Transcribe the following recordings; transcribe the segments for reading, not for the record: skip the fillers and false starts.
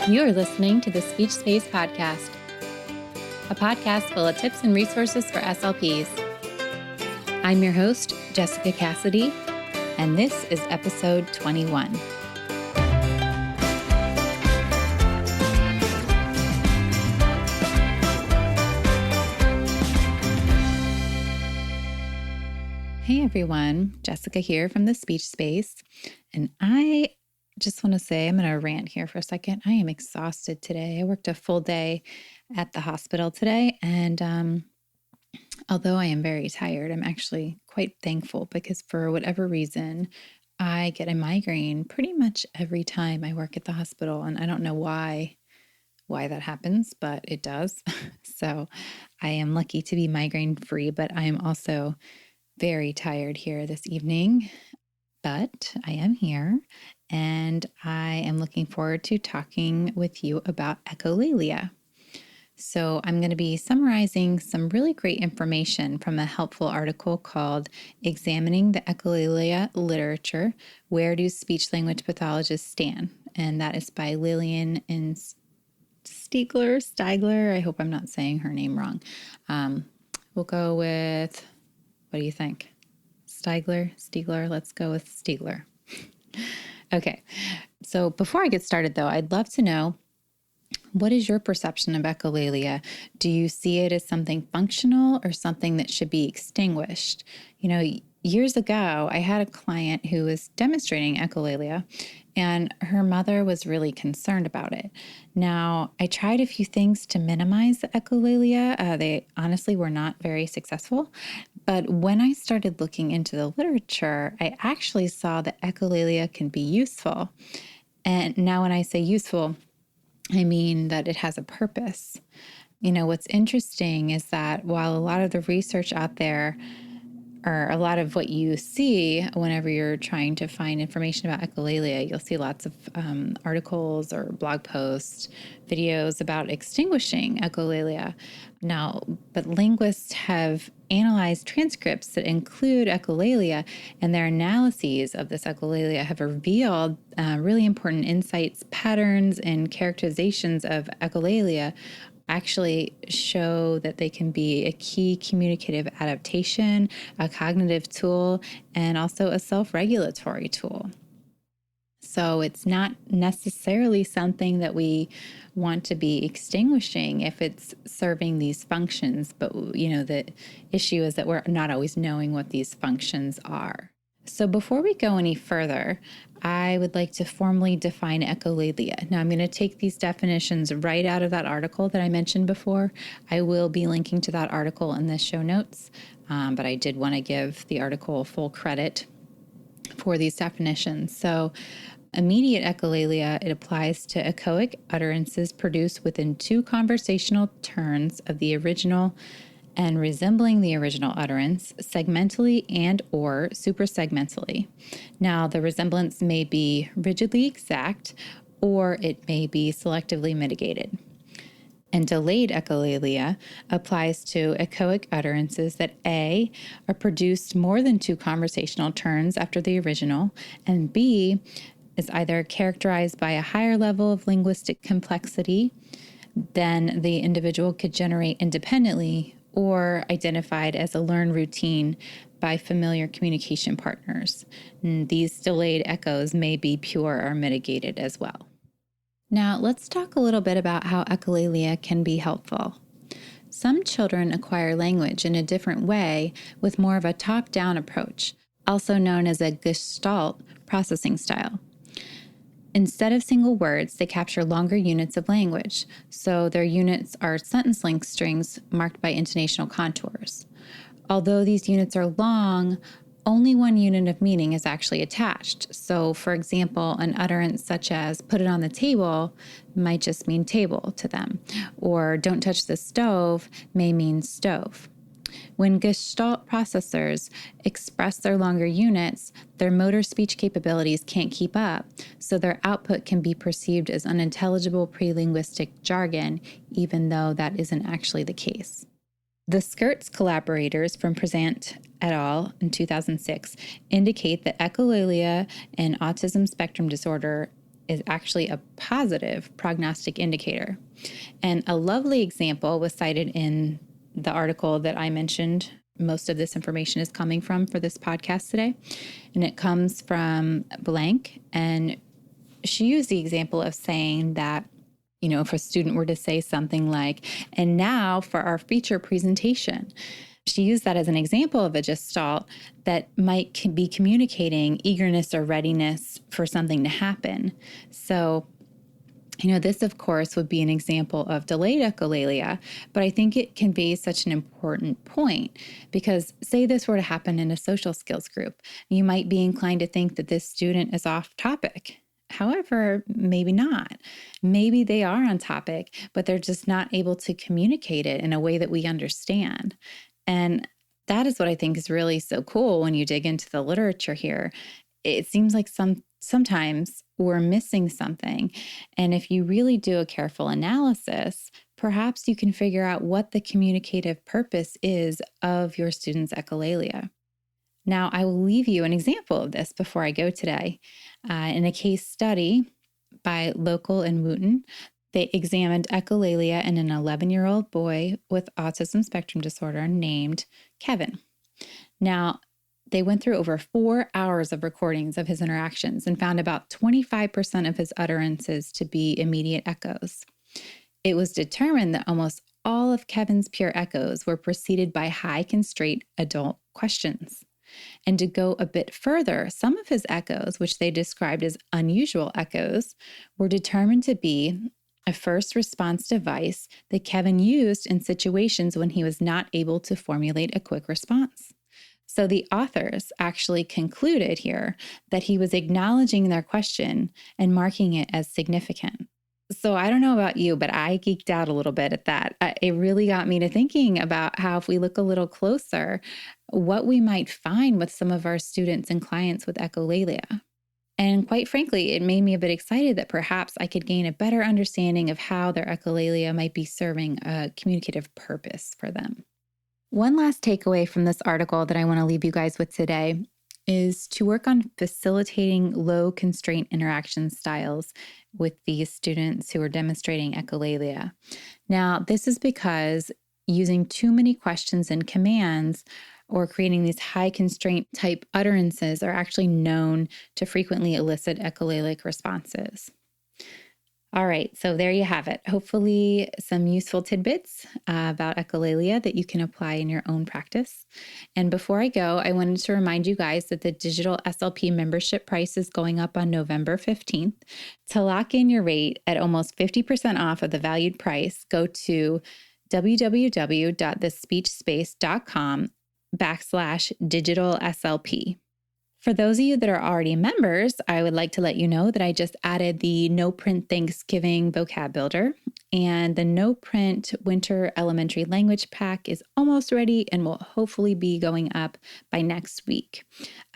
You are listening to the Speech Space Podcast, a podcast full of tips and resources for SLPs. I'm your host, Jessica Cassidy, and this is episode 21. Hey everyone, Jessica here from the Speech Space, and I just want to say, I'm going to rant here for a second. I am exhausted today. I worked a full day at the hospital today, and although I am very tired, I'm actually quite thankful because for whatever reason, I get a migraine pretty much every time I work at the hospital, and I don't know why that happens, but it does. So I am lucky to be migraine free, but I am also very tired here this evening. But I am here, and I am looking forward to talking with you about echolalia. So I'm going to be summarizing some really great information from a helpful article called Examining the Echolalia Literature, Where Do Speech-Language Pathologists Stand? And that is by Lillian and Stiegler. I hope I'm not saying her name wrong. We'll go with, what do you think? Stiegler, let's go with Stiegler. Okay, so before I get started though, I'd love to know, what is your perception of echolalia? Do you see it as something functional or something that should be extinguished? You know, years ago, I had a client who was demonstrating echolalia, and her mother was really concerned about it. Now, I tried a few things to minimize the echolalia. They honestly were not very successful. But when I started looking into the literature, I actually saw that echolalia can be useful. And now when I say useful, I mean that it has a purpose. You know, what's interesting is that while a lot of the research out there, or a lot of what you see whenever you're trying to find information about echolalia, you'll see lots of articles or blog posts, videos about extinguishing echolalia. Now, but linguists have analyzed transcripts that include echolalia, and their analyses of this echolalia have revealed really important insights, patterns, and characterizations of echolalia actually show that they can be a key communicative adaptation, a cognitive tool, and also a self-regulatory tool. So it's not necessarily something that we want to be extinguishing if it's serving these functions, but you know, the issue is that we're not always knowing what these functions are. So before we go any further, I would like to formally define echolalia. Now I'm going to take these definitions right out of that article that I mentioned before. I will be linking to that article in the show notes, but I did want to give the article full credit for these definitions. So immediate echolalia, it applies to echoic utterances produced within two conversational turns of the original and resembling the original utterance segmentally and or suprasegmentally. Now, the resemblance may be rigidly exact, or it may be selectively mitigated. And delayed echolalia applies to echoic utterances that A, are produced more than two conversational turns after the original, and B, is either characterized by a higher level of linguistic complexity than the individual could generate independently, or identified as a learned routine by familiar communication partners. And these delayed echoes may be pure or mitigated as well. Now, let's talk a little bit about how echolalia can be helpful. Some children acquire language in a different way with more of a top-down approach, also known as a Gestalt processing style. Instead of single words, they capture longer units of language, so their units are sentence length strings marked by intonational contours. Although these units are long, only one unit of meaning is actually attached. So, for example, an utterance such as "put it on the table" might just mean table to them, or "don't touch the stove" may mean stove. When Gestalt processors express their longer units, their motor speech capabilities can't keep up, so their output can be perceived as unintelligible pre-linguistic jargon, even though that isn't actually the case. The Skirts collaborators from Present et al. In 2006 indicate that echolalia and autism spectrum disorder is actually a positive prognostic indicator. And a lovely example was cited in the article that I mentioned. Most of this information is coming from for this podcast today. And it comes from Blank. And she used the example of saying that, if a student were to say something like, and now for our feature presentation, she used that as an example of a gestalt that might be communicating eagerness or readiness for something to happen. So, this, of course, would be an example of delayed echolalia, but I think it can be such an important point because say this were to happen in a social skills group, you might be inclined to think that this student is off topic. However, maybe not. Maybe they are on topic, but they're just not able to communicate it in a way that we understand. And that is what I think is really so cool when you dig into the literature here. It seems like sometimes we're missing something. And if you really do a careful analysis, perhaps you can figure out what the communicative purpose is of your student's echolalia. Now, I will leave you an example of this before I go today. In a case study by Local and Wooten, they examined echolalia in an 11-year-old boy with autism spectrum disorder named Kevin. Now, they went through over 4 hours of recordings of his interactions and found about 25% of his utterances to be immediate echoes. It was determined that almost all of Kevin's pure echoes were preceded by high constraint adult questions. And to go a bit further, some of his echoes, which they described as unusual echoes, were determined to be a first response device that Kevin used in situations when he was not able to formulate a quick response. So the authors actually concluded here that he was acknowledging their question and marking it as significant. So I don't know about you, but I geeked out a little bit at that. It really got me to thinking about how if we look a little closer, what we might find with some of our students and clients with echolalia. And quite frankly, it made me a bit excited that perhaps I could gain a better understanding of how their echolalia might be serving a communicative purpose for them. One last takeaway from this article that I want to leave you guys with today is to work on facilitating low constraint interaction styles with these students who are demonstrating echolalia. Now, this is because using too many questions and commands or creating these high constraint type utterances are actually known to frequently elicit echolalic responses. All right, so there you have it. Hopefully some useful tidbits about echolalia that you can apply in your own practice. And before I go, I wanted to remind you guys that the digital SLP membership price is going up on November 15th. To lock in your rate at almost 50% off of the valued price, go to www.thespeechspace.com/digital-SLP. For those of you that are already members, I would like to let you know that I just added the No Print Thanksgiving vocab builder, and the No Print Winter Elementary Language Pack is almost ready and will hopefully be going up by next week.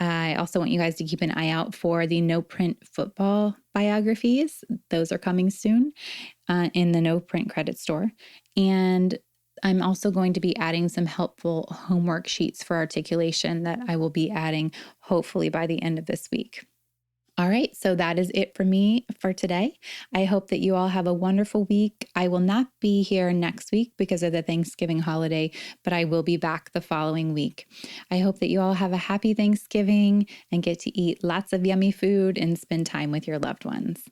I also want you guys to keep an eye out for the No Print Football biographies. Those are coming soon in the No Print Credit Store. And I'm also going to be adding some helpful homework sheets for articulation that I will be adding hopefully by the end of this week. All right, so that is it for me for today. I hope that you all have a wonderful week. I will not be here next week because of the Thanksgiving holiday, but I will be back the following week. I hope that you all have a happy Thanksgiving and get to eat lots of yummy food and spend time with your loved ones.